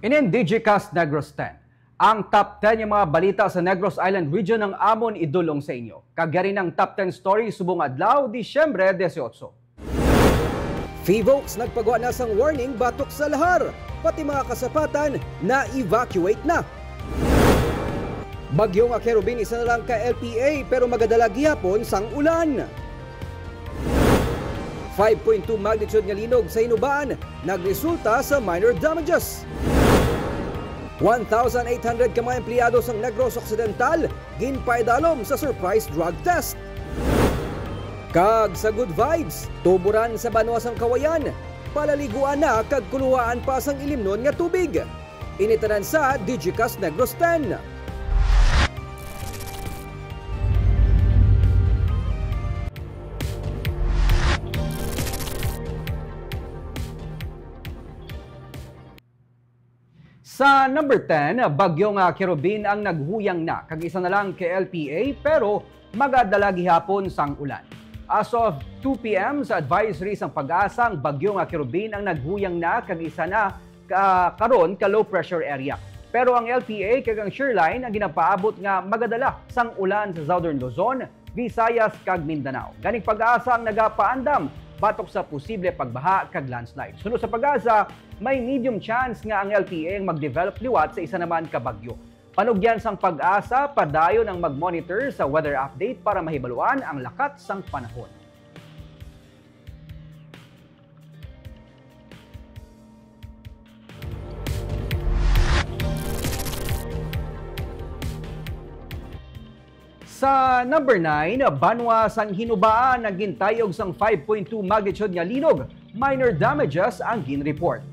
Inin DigiCast Negros 10. Ang top 10 yung mga balita sa Negros Island region ng amon idulong sa inyo. Kagari ng top 10 story subong adlaw, Disyembre 18. Fivox nagpagawa na sang warning batok sa lahar, pati mga kasapatan na evacuate na. Bagyo nga Kerubin isa na lang ka LPA pero magadala gihapon sang ulan. 5.2 magnitude nga linog sa Hinubaan nagresulta sa minor damages. 1,800 ka mga empleyado sa Negros Occidental ginpaidalom sa surprise drug test. Kag sa good vibes, tuburan sa Banwasang Kawayan, palaliguan na kag kuluhaan pa sang ilimnon nga tubig. Initanan sa DigiCast Negros 10. Sa number 10, bagyong Kerubin ang naghuyang na kag isa na lang kay LPA pero magadala gihapon sang ulan. As of 2 p.m. sa advisory sang pag-asang bagyong Kerubin ang naghuyang na kag isa na karon ka low pressure area. Pero ang LPA kag ang shoreline ang ginapaabot nga magadala sang ulan sa Southern Luzon, Visayas kag Mindanao. Ganing pag-asa ang nagapaandam batok sa posible pagbaha kag landslide. Sunod sa pag-asa, may medium chance nga ang LPA ang mag-develop liwat sa isa naman ka bagyo. Panugyan sang pag-asa, padayon ang mag-monitor sa weather update para mahibaluan ang lakat sang panahon. Sa number 9, Banwa sang Hinubaan nagintayog sang 5.2 magnitude nga linog, minor damages ang gin-report.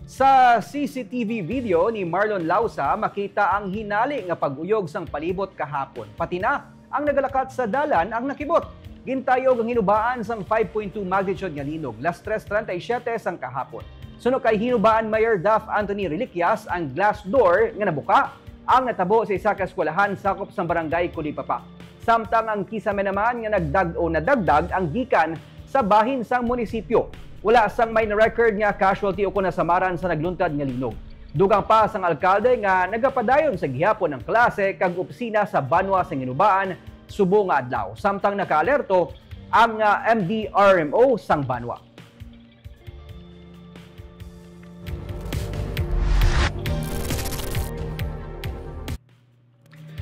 Sa CCTV video ni Marlon Lausa, makita ang hinali nga pag-uyog sang palibot kahapon. Pati na ang nagalakat sa dalan ang nakibot. Gintayog ang Hinubaan sang 5.2 magnitude nga linog, las 3:37 sang kahapon. Sunod kay Hinubaan Mayor Daf Anthony Reliquias, ang glass door nga nabuka ang natabo sa isa ka eskwelahan sakop sa barangay Kulipapa. Samtang ang kisame naman nga nadagdag ang gikan sa bahin sang munisipyo. Wala sang may na-record nga casualty o nasamaran sa nagluntad nga linog. Dugang pa sang alkalde nga nagapadayon sa gihapon ng klase kag opisina sa Banwa sang Hinubaan subong nga adlaw. Samtang nakaalerto ang MDRMO sang Banwa.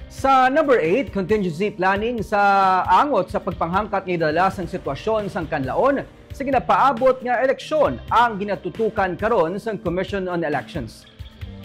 Sa number 8, contingency planning sa angot sa pagpanghangkat ni dalas ng sitwasyon sang kanlaon sa ginapaabot nga eleksyon ang ginatutukan karon sa Commission on Elections.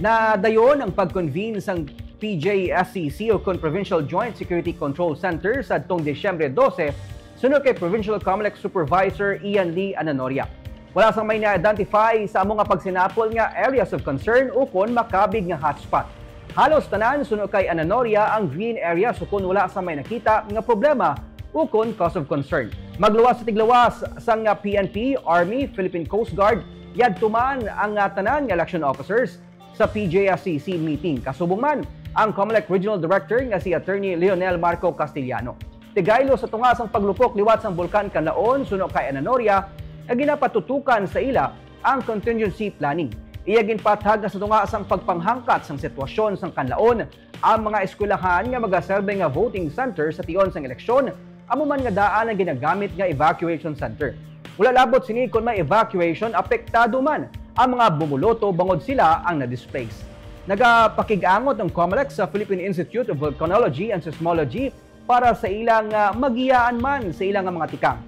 Na dayon ang pag-convene sang PJSCC o Provincial Joint Security Control Center sa atong Disyembre 12 sunod kay Provincial COMELEC Supervisor Ian Lee Ananoria. Wala sang may na-identify sa among pagsinapol nga areas of concern o kon makabig nga hotspot. Halos tanan sunod kay Ananoria ang green area sukon wala sa may nakita nga problema o kon cause of concern. Magluwas sa tiglawas sang PNP, Army, Philippine Coast Guard, yadtuman ang tanan nga election officers sa PJSCC meeting. Kasubong man ang COMELEC Regional Director nga si Attorney Leonel Marco Castellano. Tigaylo sa tungas ang paglupok liwat sang bulkan Kanlaon sunod kay Ananoria nga ginapatutukan sa ila ang contingency planning. Iyagin patag sa tunga sang pagpanghangkat sang sitwasyon sang kanlaon ang mga eskwelahan nga magaserbe nga voting center sa tion sang eleksyon amo man nga daan ang ginagamit nga evacuation center. Wala labot sini kon may evacuation apektado man ang mga bumuloto bangod sila ang na-displace. Nagapakig-angot ang COMELEC sa Philippine Institute of Volcanology and Seismology para sa ilang magiyaan man sa ilang mga tikang.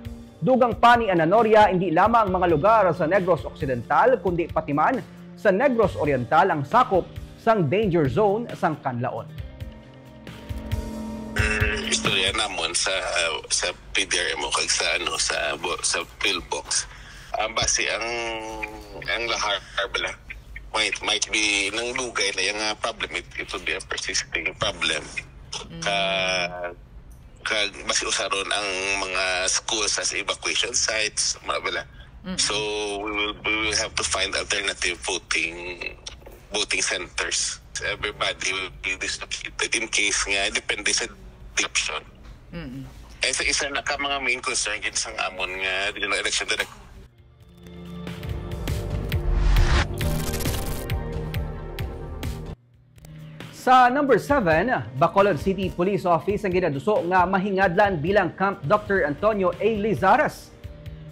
Dugang pa ni Ananoria hindi lamang mga lugar sa Negros Occidental kundi pati man sa Negros Oriental ang sakop sang danger zone sang Kanlaon. Istorya namon sa PDRMO kag sa pillbox. Base ang lahar bala might be nang lugay na yung problem, it would be a persisting problem. Kag basi usaron ang mga schools as evacuation sites bala. So we will have to find alternative voting centers. Everybody will be dislocated in case nga depende sa description. Isa na ka mga main concern yun sa amon nga election direct. Sa number 7, Bacolod City Police Office ang ginaduso nga mahingadlan bilang Camp Dr. Antonio A. Lizares.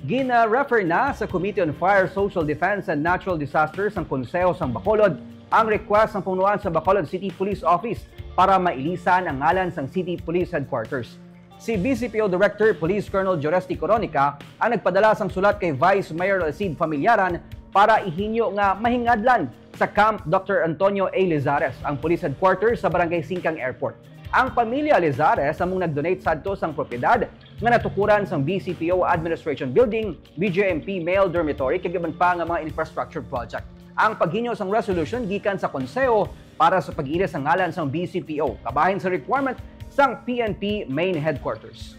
Gina-refer na sa Committee on Fire, Social Defense and Natural Disasters ang Konseho sa Bacolod ang request ng punuan sa Bacolod City Police Office para mailisan ang ngalan sa City Police Headquarters. Si BCPO Director Police Colonel Joresti Coronica ang nagpadala sang sulat kay Vice Mayor Alcide Familiaran para ihinyo nga mahingadlan sa Camp Dr. Antonio A. Lizares ang police headquarters sa Barangay Singkang Airport. Ang pamilya Lizares among nag-donate sadto sang propiedad nga natukuran sang BCPO Administration Building, BJMP Male Dormitory kag iban pa nga mga infrastructure project. Ang paghinyo sang resolution gikan sa konseho para sa pag-ilis ang ngalan sang BCPO kabahin sa requirement sang PNP main headquarters.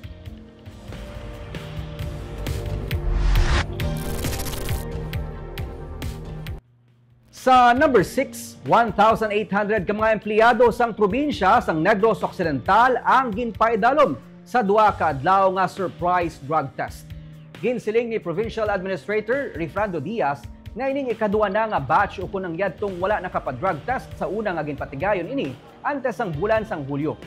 Sa number 6, 1,800 ka mga empleyado sang probinsya sang Negros Occidental ang ginpaidalom sa duha ka adlaw nga surprise drug test. Ginsiling ni Provincial Administrator Rifrando Diaz nga ining ikaduha na nga batch ukon ang yadtong wala nakapa-drug test sa una nga ginpatigayon ini antes sang bulan sang Hulyo.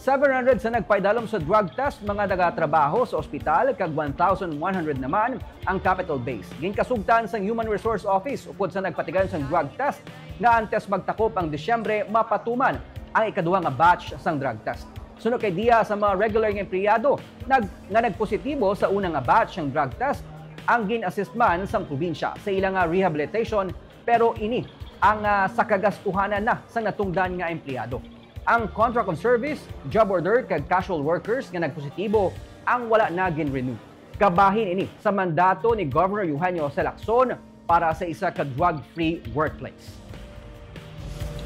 700 sa nagpaidalom sa drug test mga nagatrabaho sa ospital kag 1,100 naman ang capital base. Ginkasugtan sa Human Resource Office upod sa nagpatigayon sa drug test nga antes magtakop ang Disyembre mapatuman ang ikaduha nga batch sang drug test. Sunod kay Dia sa mga regular nga empleyado nga nagpositibo sa unang nga batch ng drug test ang gin-assist man sang probinsya sa ilang rehabilitation pero ini ang sa kagastuhanan na sa natungdan nga empleyado. Ang contract on service, job order kag casual workers nga nagpositibo ang wala na gin-renew. Kabahin ini sa mandato ni Governor Eugenio C. Lacson para sa isa ka drug-free workplace.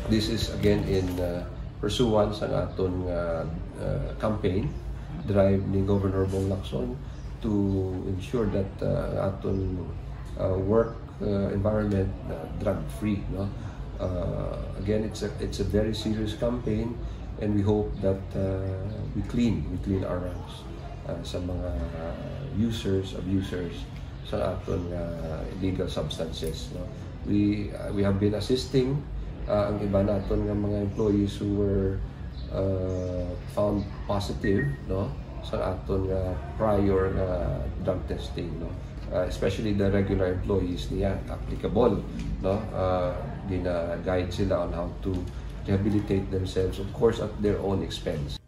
This is again in pursuance sa aton campaign drive ni Governor Bong Lacson to ensure that aton work environment drug-free, no? Again, it's a very serious campaign, and we hope that we clean our ranks sa mga abusers sa aton illegal substances. No? We have been assisting ang iba naton nga mga employees who were found positive, no, sa aton prior drug testing, no. Especially the regular employees niya applicable, no, gina-guide sila on how to rehabilitate themselves, of course at their own expense.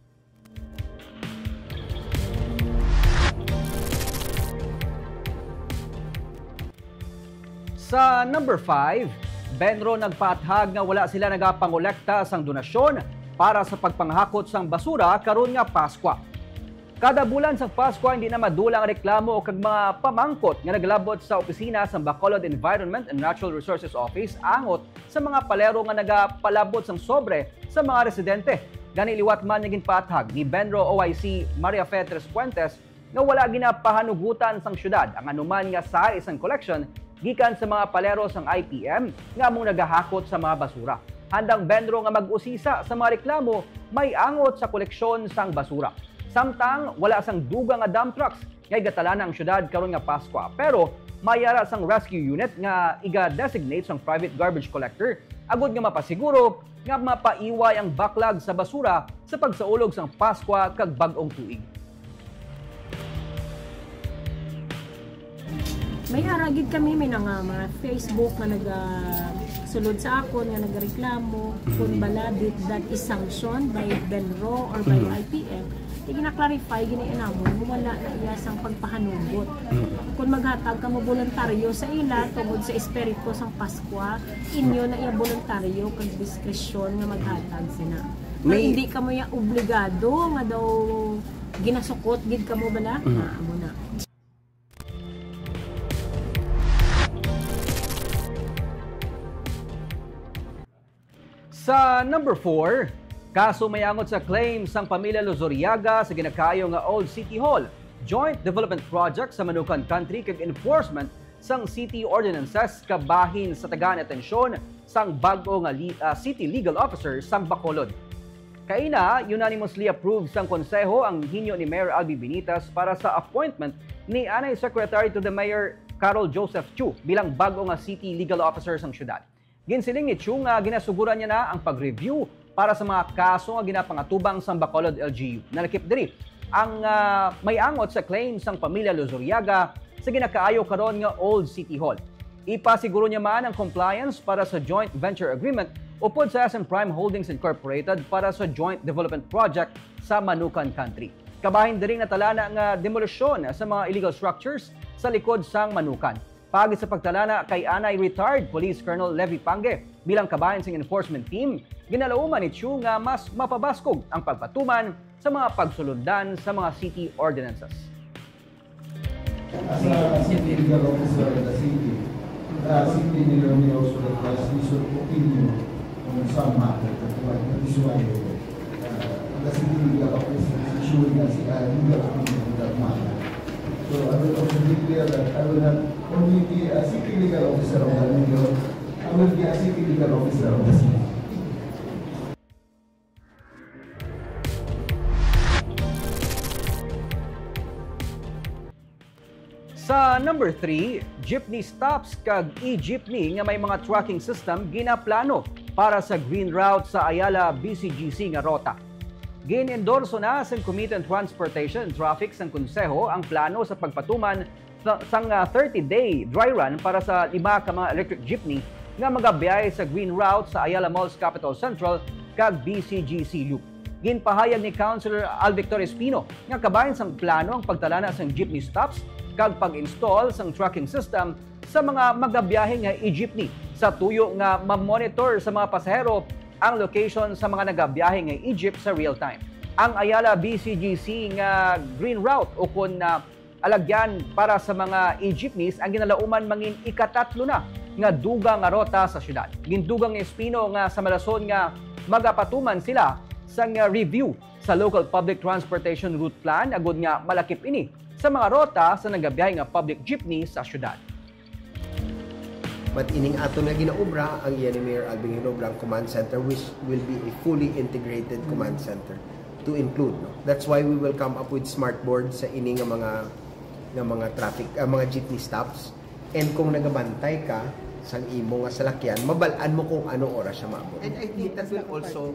Sa number 5, Benro nagpaathag nga wala sila nagapangolekta sang donasyon para sa pagpanghakot sang basura karon nga Paskwa. Kada bulan sa Pasko hindi na madulang reklamo o kag mga pamangkot nga naglabot sa opisina sa Bacolod Environment and Natural Resources Office angot sa mga palero nga nagapalabot sang sobre sa mga residente. Gani liwat man nga ginpaathag ni Benro OIC Maria Fetres Puentes nga wala ginapahanugutan sang syudad ang anuman nga sa isang collection gikan sa mga palero sang IPM nga among nagahakot sa mga basura. Handang Benro nga mag-usisa sa mga reklamo may angot sa koleksyon sang basura. Samtang wala sang dugang nga dump trucks nga igatala ang syudad karon nga Pasko. Pero mayara sang rescue unit nga iga-designate sang private garbage collector agud nga mapasiguro nga mapaiway ang backlog sa basura sa pagsaulog sang Pasko kag bag-ong tuig. May aragid kami may mga Facebook nga nagasulod sa akon nga nagareklamo kung balabit that is sanctioned by Benro or by IPM. Gina-clarify, gina-inamon, wala na iya sang pagpahanugot. Kung maghatag ka mo voluntaryo sa ila tungod sa espiritu sang Pasko, inyo na iya voluntaryo kag diskresyon nga maghatag sina. Hindi ka mo ya obligado nga daw ginasukot gid ka mo bala, amo na. Sa number 4, kaso mayangot sa claim sang pamilya Luzuriaga sa ginakayo nga Old City Hall, Joint Development Project sa Manukan Country kag enforcement sang city ordinances kabahin sa tagaan atensyon sang bag-o nga city legal officer sang Bacolod. Kaina, unanimously approved sang konseho ang hinyo ni Mayor Albi Benitez para sa appointment ni Anay Secretary to the Mayor Carol Joseph Chu bilang bag-o nga city legal officer sang syudad. Ginsiling ni Chu nga ginasuguran niya na ang pag-review para sa mga kaso nga ginapangatubang sa Bacolod LGU. Nalakip diri ang may angot sa claim sang pamilya Luzuriaga sa ginakaayo karon nga Old City Hall. Ipasiguro niya man ang compliance para sa joint venture agreement upod sa SM Prime Holdings Incorporated para sa joint development project sa Manukan Country. Kabahin diri natalana nga demolisyon sa mga illegal structures sa likod sang Manukan. Pagi sa pagtalana kay Anay retired Police Colonel Levi Pange bilang kabahin sa enforcement team, ginalauman ni Chu nga mas mapabaskog ang pagpatuman sa mga pagsulundan sa mga city ordinances. As a city legal officer of the city leader may also request we should continue on some matter. That is why the city legal officer is issuing a legal opinion on that matter. So I will also be clear that I will not only be a city legal officer of the mayor, I will be a city legal officer of the city. Sa number 3, jeepney stops kag e-jeepney nga may mga tracking system ginaplano para sa green route sa Ayala BCGC nga rota. Gin-endorso na sa Committee on Transportation and Traffic sang Konseho ang plano sa pagpatuman sang 30-day dry run para sa 5 ka mga electric jeepney nga magabiyahe sa green route sa Ayala Malls Capital Central kag BCGC Loop. Ginpahayag ni Councilor Alvictor Espino nga kabahin sang plano ang pagtalana sang jeepney stops kag pag-install sang tracking system sa mga magabiyahe nga e-jeepney sa tuyo nga ma-monitor sa mga pasahero ang location sa mga nagabiyahe nga e-jeep sa real time. Ang Ayala BCGC nga green route o kun alagyan para sa mga e-jeepneys ang ginalauman mangin ikatatlo na nga dugang nga rota sa syudad. Gindugang ni Espino nga sa Malason nga magapatuman sila sa review sa local public transportation route plan agud nga malakip ini sa mga rota sa nagabiyahe nga public jeepney sa syudad. But ining ato nga ginaobra ang iyan ni Mayor Albing Hinobrang Command Center, which will be a fully integrated command center to include. No? That's why we will come up with smart boards sa ining nga mga traffic, mga jeepney stops. And kung nagabantay ka sa imo nga salakyan, mabalaan mo kung ano oras siya maabot. And I think that will also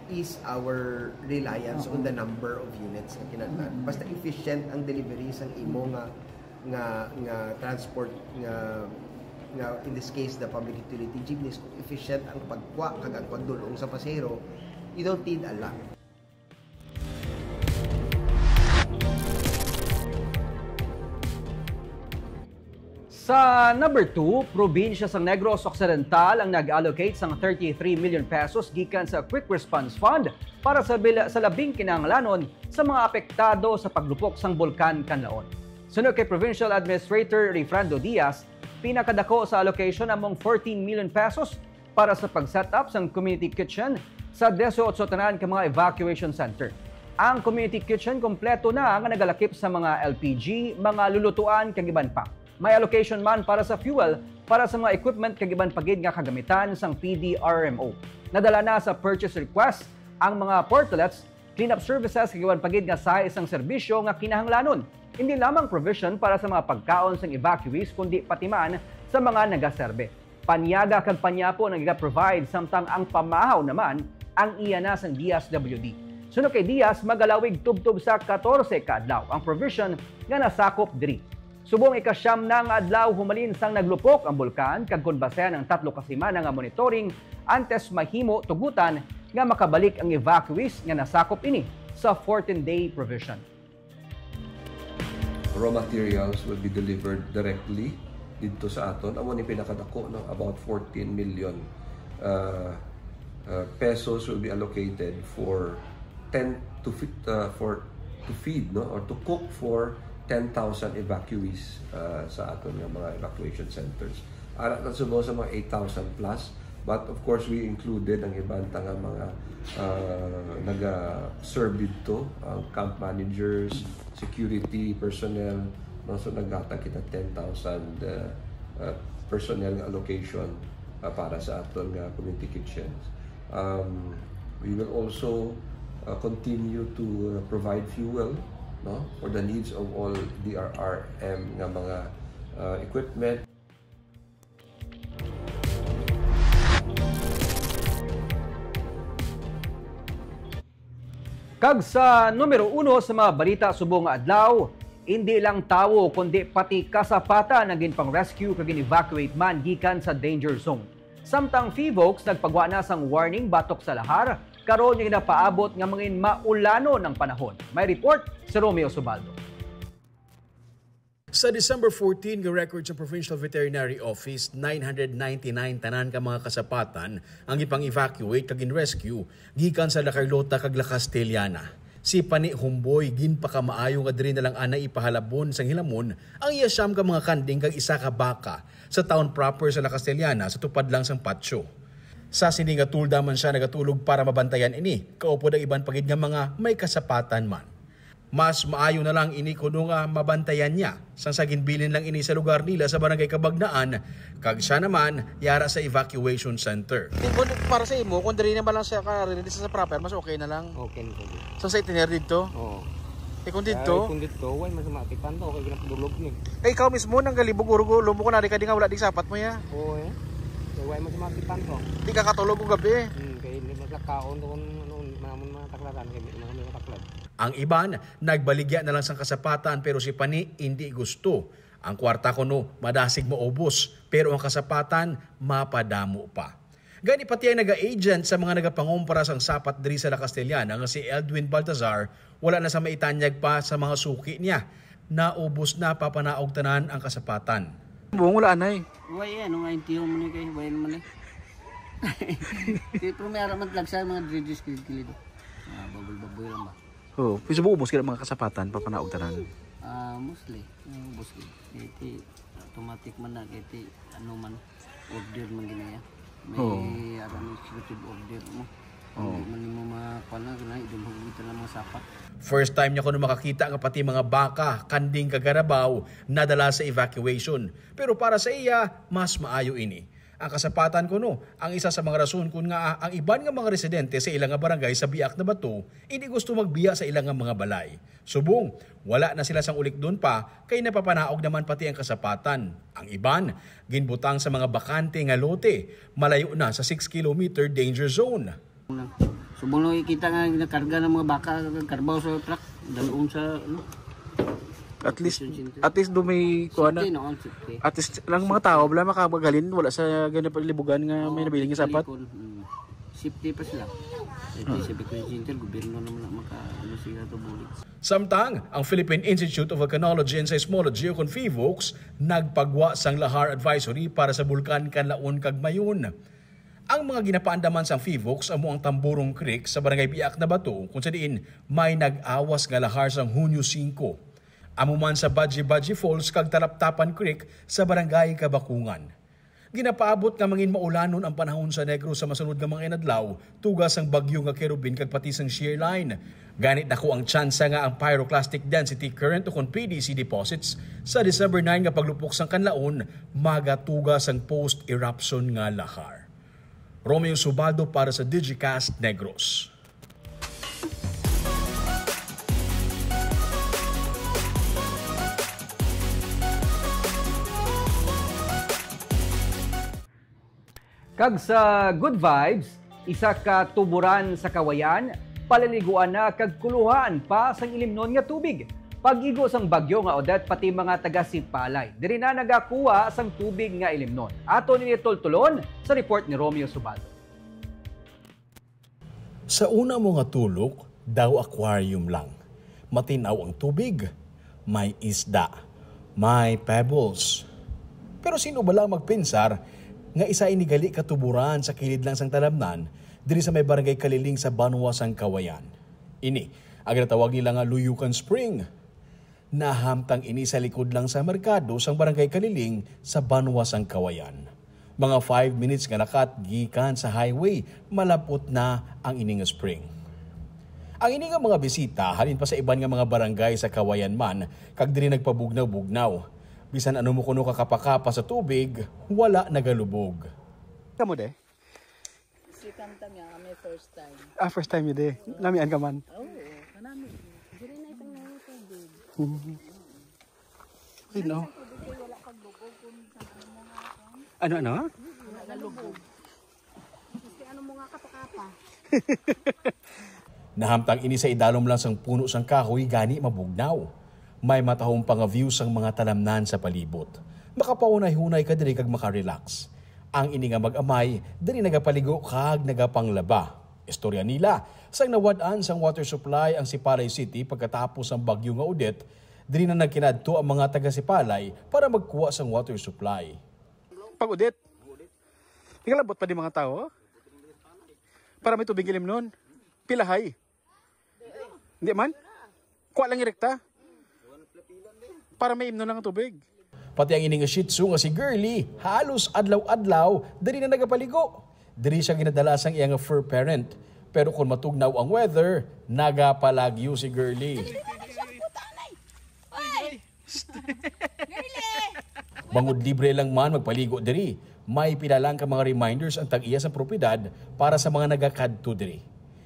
is our reliance on the number of units na kinahanglan. Basta efficient ang delivery sang imo nga transport nga in this case the public utility jeepneys, efficient ang pagkuha kag ang pagdulong sa pasahero, you don't need a lot. Sa number 2, probinsya sang Negros Occidental ang nag-allocate sang 33 million pesos gikan sa Quick Response Fund para sa labing kinahanglanon sa mga apektado sa paglupok sang bulkan Canlaon. Sunod kay Provincial Administrator Refrando Diaz, pinakadako sa allocation among 14 million pesos para sa pag-set up sang community kitchen sa 18 tanan ka mga evacuation center. Ang community kitchen kompleto na nga nagalakip sa mga LPG, mga lulutuan kag iban pa. May allocation man para sa fuel para sa mga equipment kag iban pagid nga kagamitan sang PDRMO. Nadala na sa purchase request ang mga portlets, cleanup services kag iban pagid nga sa isang serbisyo nga kinahanglanon. Hindi lamang provision para sa mga pagkaon sang evacuees kundi pati man sa mga nagaserbe. Panyaga kag panyapo nag-provide samtang ang pamahaw naman ang iyana sang DSWD. Sunod kay Diaz, magalawig tubtob sa 14 ka adlaw ang provision nga nasakop diri. Subong ikasyam na nga adlaw humalin sang naglupok ang bulkan kag kun basehan ang 3 ka semana nga monitoring antes mahimo tugutan nga makabalik ang evacuees nga nasakop ini sa 14-day provision. Raw materials will be delivered directly dito sa aton. Amo ni pinakadako no, about 14 million pesos will be allocated for to feed no, or to cook for 10,000 evacuees sa aton nga mga evacuation centers. Ara na subo sa mga 8,000 plus, but of course we included ang ibang nga mga naga-serve dito, camp managers, security personnel, no, so naghatag kita 10,000 personnel allocation para sa aton nga community kitchens. We will also continue to provide fuel, no, for the needs of all DRRM nga mga equipment. Kag sa numero 1 sa mga balita subong nga adlaw, hindi lang tawo kundi pati kasapatan ang ginpang-rescue kag evacuate man gikan sa danger zone. Samtang FIVOX nagpagwa na sang warning batok sa lahar, karon yung napaabot nga mangin maulano ng panahon. May report si Romeo Subaldo. Sa December 14, ga-record sa Provincial Veterinary Office, 999 tanan ka mga kasapatan ang ipang-evacuate kag in-rescue gikan sa La Carlota kag La Castellana. Si Pani Humboy ginpakamaayo nga diri na lang ana ipahalabon sang hilamon ang iyasam ka mga kanding kag isa ka baka sa town proper sa La Castellana sa tupad lang sang patio. Sa sini nga tulda man siya nagatulog para mabantayan ini, kaupod ang iban pagid nga mga may kasapatan man. Mas maayo na lang ini kuno nga mabantayan niya sang sa ginbilin lang ini sa lugar nila sa barangay Kabagnaan kag siya naman yara sa evacuation center. Para sa imo, kung diri na ba lang siya ka-release sa proper, mas okay na lang. Okay na po. Sa itinerary dito? Oo. Kung dito? Kung dito, way mas matipan to, okay ginapudulog ni. Ikaw mismo nang galibog urugo, lumo ko na di ka di nga wala di sapat mo ya. Oo eh. Way mas matipan to. Di ka katulog og gabi. Kay hindi maglakaon to kung namon mga taklaran kay mga taklad. Ang iban, nagbaligya na lang sang kasapatan pero si Pani hindi gusto. Ang kwarta kuno, madasig mo ubos pero ang kasapatan, mapadamo pa. Gani pati ay naga-agent sa mga nagapangumpara sang sapat diri sa La Castellana nga si Edwin Baltazar, wala na sa maitanyag pa sa mga suki niya. Naubos na papanaog tanan ang kasapatan. Buong wala anay. Way ano nga intiyo mo ni kay way naman eh. Pero may araman lang sa mga dredges kilid-kilid. Babul-baboy lang ba? Oh, piso mo ubos kaya mga kasapatan papanaog tanan. Mostly, ubos kid. Iti automatic man na iti ano man order man ginaya. May araman executive order mo. Hindi man mo mapana kana idong hugitan ng mga sapat. First time niya kuno makakita nga pati mga baka, kanding kagarabaw nadala sa evacuation. Pero para sa iya, mas maayo ini. Ang kasapatan kuno, ang isa sa mga rason kung nga ang iban nga mga residente sa ilang nga barangay sa Biak na Bato, hindi gusto magbiya sa ilang nga mga balay. Subong, wala na sila sang ulik doon pa, kay napapanaog naman pati ang kasapatan. Ang iban, ginbutang sa mga bakante nga lote, malayo na sa 6 kilometer danger zone. Subong lang kita nga nakarga ng mga baka, karbaw sa truck, dalawang sa ano. At least do may kuha na. At least lang mga tao wala makabagalin, wala sa ganyan palibugan nga may nabiling nga sapat. Safety pa sila. Sa Bicol gobyerno naman maka-ano sila to bulit. Samtang, ang Philippine Institute of Volcanology and Seismology o FIVOX nagpagwa sang lahar advisory para sa bulkan Kanlaon kag Mayon. Ang mga ginapaandaman sang FIVOX amo ang Tamburong Creek sa barangay Biak na Bato kung sa diin may nag-awas nga lahar sang Hunyo 5. Amo man sa Badji Falls kag Talaptapan Creek sa barangay Kabakungan. Ginapaabot nga mangin maulanon ang panahon sa Negros sa masunod nga mga inadlaw, tugas ang bagyo nga Kerubin kag pati sang shear line. Ganit nako ang tsansa nga ang pyroclastic density current o kon PDC deposits sa December 9 nga paglupok sang Kanlaon, magatugas ang post-eruption nga lahar. Romeo Subaldo para sa Digicast Negros. Kag sa Good Vibes, isa ka tuburan sa kawayan, palaliguan na kag kuluhan pa sang ilimnon nga tubig. Pag-igo sang bagyo nga Odette pati mga taga Sipalay, diri na nagakuha sang tubig nga ilimnon. Ato ni tultulon sa report ni Romeo Subaldo. Sa una mo nga tulok, daw aquarium lang. Matinaw ang tubig, may isda, may pebbles. Pero sino ba lang magpinsar nga isa inigali katuburan sa kilid lang sang talamnan diri sa may barangay Kaliling sa Banwa sang Kawayan. Ini ang ginatawag nila nga Luyukan Spring. Nahamtang ini sa likod lang sa merkado sang barangay Kaliling sa Banwa sang Kawayan. Mga 5 minutes nga lakat gikan sa highway, malapot na ang ini nga spring. Ang ini nga mga bisita halin pa sa iban nga mga barangay sa Kawayan man kag diri nagpabugnaw-bugnaw. Bisan ano mo kuno kakapakapa sa tubig, wala nagalubog. Kamo de? Si kanta nga kami first time. First time yun de. Namian ka man. Oo, kanami. Diri na itong nga tubig. Ay no. Wala kang lubog kung saan mo nga kan. Ano? Wala kang lubog. Kasi ano mo nga kapakapa. Nahamtang ini sa idalom lang sang puno sang kahoy gani mabugnaw. May matahong pang view sang mga talamnan sa palibot. Makapaunay-hunay ka diri kag makarelax. Ang ini nga mag-amay, diri nagapaligo kag nagapanglaba. Istorya nila, sang nawadaan sang water supply ang Sipalay City pagkatapos ang bagyo nga Odette, diri na nagkinadto ang mga taga-Sipalay para magkuha sang water supply. Pag Odette, nagalabot pa di mga tao? Para may tubig ilim nun? Pilahay? Hindi man? Kuha lang irekta? Para may imno lang ang tubig. Pati ang ining Shih Tzu nga si Girly, halos adlaw-adlaw, diri na nagapaligo. Diri siya ginadala sang iyang fur parent. Pero kung matugnaw ang weather, nagapalagyo si Girly. Bangod libre lang man magpaligo diri, may pilalang ka mga reminders ang tag-iya sa propiedad para sa mga nagakadto diri.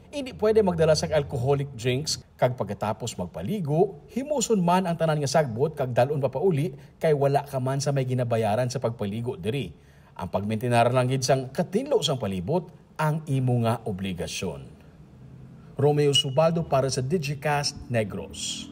Hindi pwede magdala sang alcoholic drinks kag pagkatapos magpaligo, himuson man ang tanan nga sagbot kag dalon pa pauli kay wala ka man sa may ginabayaran sa pagpaligo diri. Ang pagmentenar lang gid sang katinlo sang palibot ang imo nga obligasyon. Romeo Subaldo para sa Digicast Negros.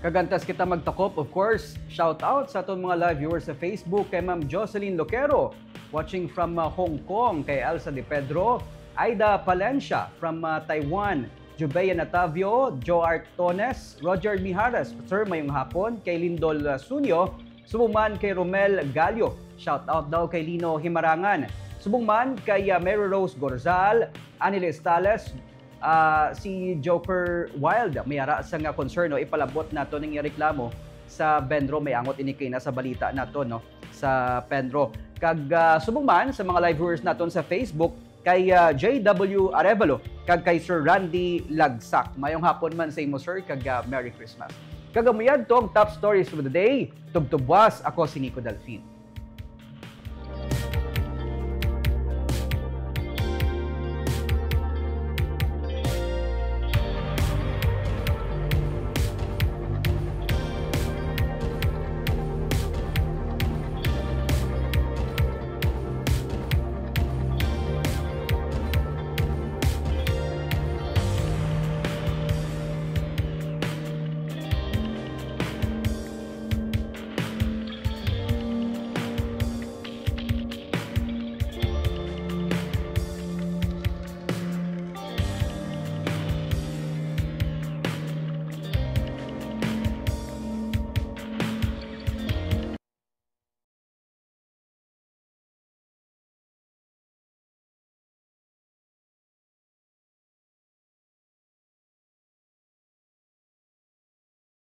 Kagantas kita magtakop, of course. Shout out sa atong mga live viewers sa Facebook kay Ma'am Jocelyn Loquero, watching from Hong Kong, kay Elsa De Pedro, Aida Palencia from Taiwan, Jubea Natavio, Joe Artones, Roger Mijares, Sir Mayong Hapon, kay Lindol Sunyo, subong kay Romel Gallo, shout out daw kay Lino Himarangan, subong kay Mary Rose Gorzal, Aniles Tales, si Joker Wild, may ara sa nga concern, no? Ipalabot nato ng reklamo sa Benro, may angot ini kay nasa balita nato, no? Sa Benro. Kag subong sa mga live viewers naton sa Facebook, kay JW Arevalo, kag kay Sir Randy Lagsak. Mayong hapon man sa imo, sir, kag Merry Christmas. Kagamuyan to ang top stories for the day. Tubtubwas, ako si Nico Delfin.